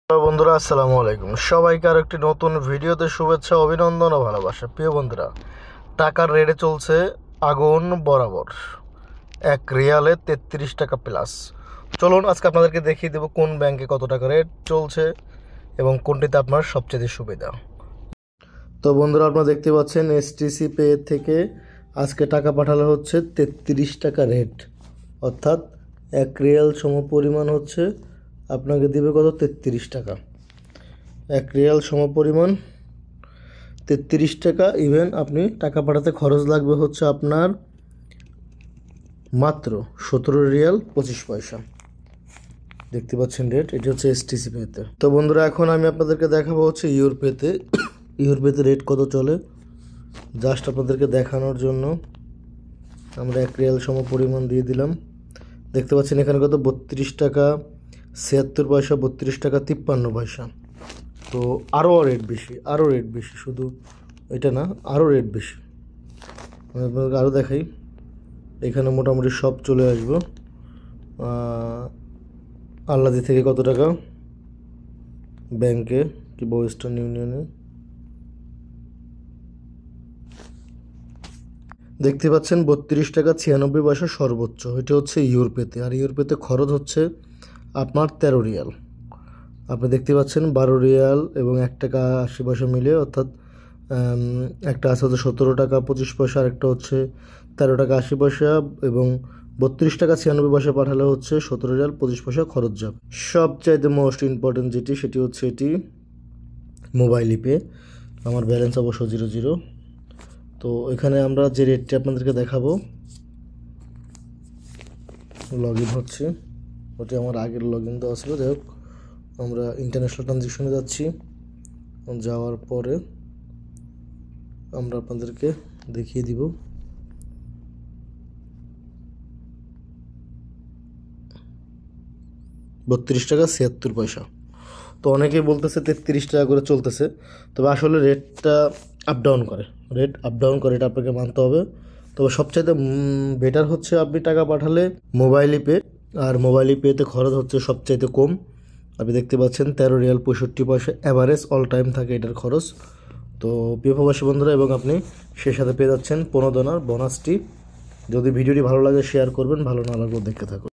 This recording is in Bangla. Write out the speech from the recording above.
বন্ধুরা আসসালামু আলাইকুম, সবাইকে আর একটি নতুন ভিডিওতে শুভেচ্ছা, অভিনন্দন ও ভালোবাসা। প্রিয় বন্ধুরা, টাকার রেটে চলছে আগুন বরাবর, এক রিয়ালে 33 টাকা প্লাস। চলুন আজকে আপনাদেরকে দেখিয়ে দেবো কোন ব্যাংকে কত টাকা রেট চলছে এবং কোনটিতে আপনার সবচেয়ে সুবিধা। তো বন্ধুরা, আপনারা দেখতে পাচ্ছেন এসটিসি পে থেকে আজকে টাকা পাঠালে হচ্ছে 33 টাকা রেট, অর্থাৎ এক রিয়াল সম পরিমাণ হচ্ছে আপনাকে দেবে কত, 33 টাকা। এক রিয়াল সম পরিমাণ 33 টাকা। ইভেন আপনি টাকা পাঠাতে খরচ লাগবে হচ্ছে আপনার মাত্র 17 রিয়াল 25 পয়সা। দেখতে পাচ্ছেন রেট, এটি হচ্ছে এসটিসি পেতে। তো বন্ধুরা, এখন আমি আপনাদেরকে দেখাবো হচ্ছে ইউরোপেতে। ইউরোপেতে রেট কত চলে জাস্ট আপনাদেরকে দেখানোর জন্য আমরা এক রিয়াল সম পরিমাণ দিয়ে দিলাম। দেখতে পাচ্ছেন এখানে কত, 32 টাকা 76 পয়সা, 32 টাকা 53 পয়সা। তো আরও রেট বেশি, শুধু এটা না, আরও রেট বেশি। আমি আপনাদেরকে আরও দেখাই, এখানে মোটামুটি সব চলে আসবো। আল্লাদি থেকে কত টাকা, ব্যাংকে কিংবা ওয়েস্টার্ন ইউনিয়নে দেখতে পাচ্ছেন 32 টাকা 96 পয়সা সর্বোচ্চ। এটা হচ্ছে ইউরোপেতে। আর ইউরোপেতে খরচ হচ্ছে আপনার 13 রিয়াল। আপনি দেখতে পাচ্ছেন 12 রিয়াল এবং 1 টাকা 80 পয়সা মিলে, অর্থাৎ একটা আছে হচ্ছে 17 টাকা 25 পয়সা, আর একটা হচ্ছে 13 টাকা 80 পয়সা, এবং 32 টাকা 96 পয়সা পাঠালে হচ্ছে 17 রিয়াল 25 পয়সা খরচ যাবে। সবচাইতে মোস্ট ইম্পর্টেন্ট যেটি, সেটি হচ্ছে এটি মোবাইল পে। আমার ব্যালেন্স অবশ্য 0 তো এখানে আমরা যে রেটটি আপনাদেরকে দেখাবো, লগ ইন হচ্ছে, ওটি আমার আগের লগ ইন দেওয়া ছিল। যাই হোক, আমরা ইন্টারন্যাশনাল ট্রানজ্যাকশনে যাচ্ছি। যাওয়ার পরে আমরা আপনাদেরকে দেখিয়ে দিব $32 টাকা 76 পয়সা। তো অনেকেই বলতেছে 33 টাকা করে চলতেছে, তবে আসলে রেটটা আপ ডাউন করে, এটা আপনাকে মানতে হবে। তবে সবচাইতে বেটার হচ্ছে আপনি টাকা পাঠালে মোবাইল পে, আর মোবাইল পেতে খরচ হচ্ছে সবচাইতে কম। আপনি দেখতে পাচ্ছেন 13 রিয়াল 65 পয়সা অ্যাভারেজ অল টাইম থাকে এটার খরচ। তো প্রিয় প্রবাসী বন্ধুরা, এবং আপনি সেই সাথে পেয়ে যাচ্ছেন $15 বোনাসটি। যদি ভিডিওটি ভালো লাগে শেয়ার করবেন, ভালো না লাগলেও দেখতে থাকুন।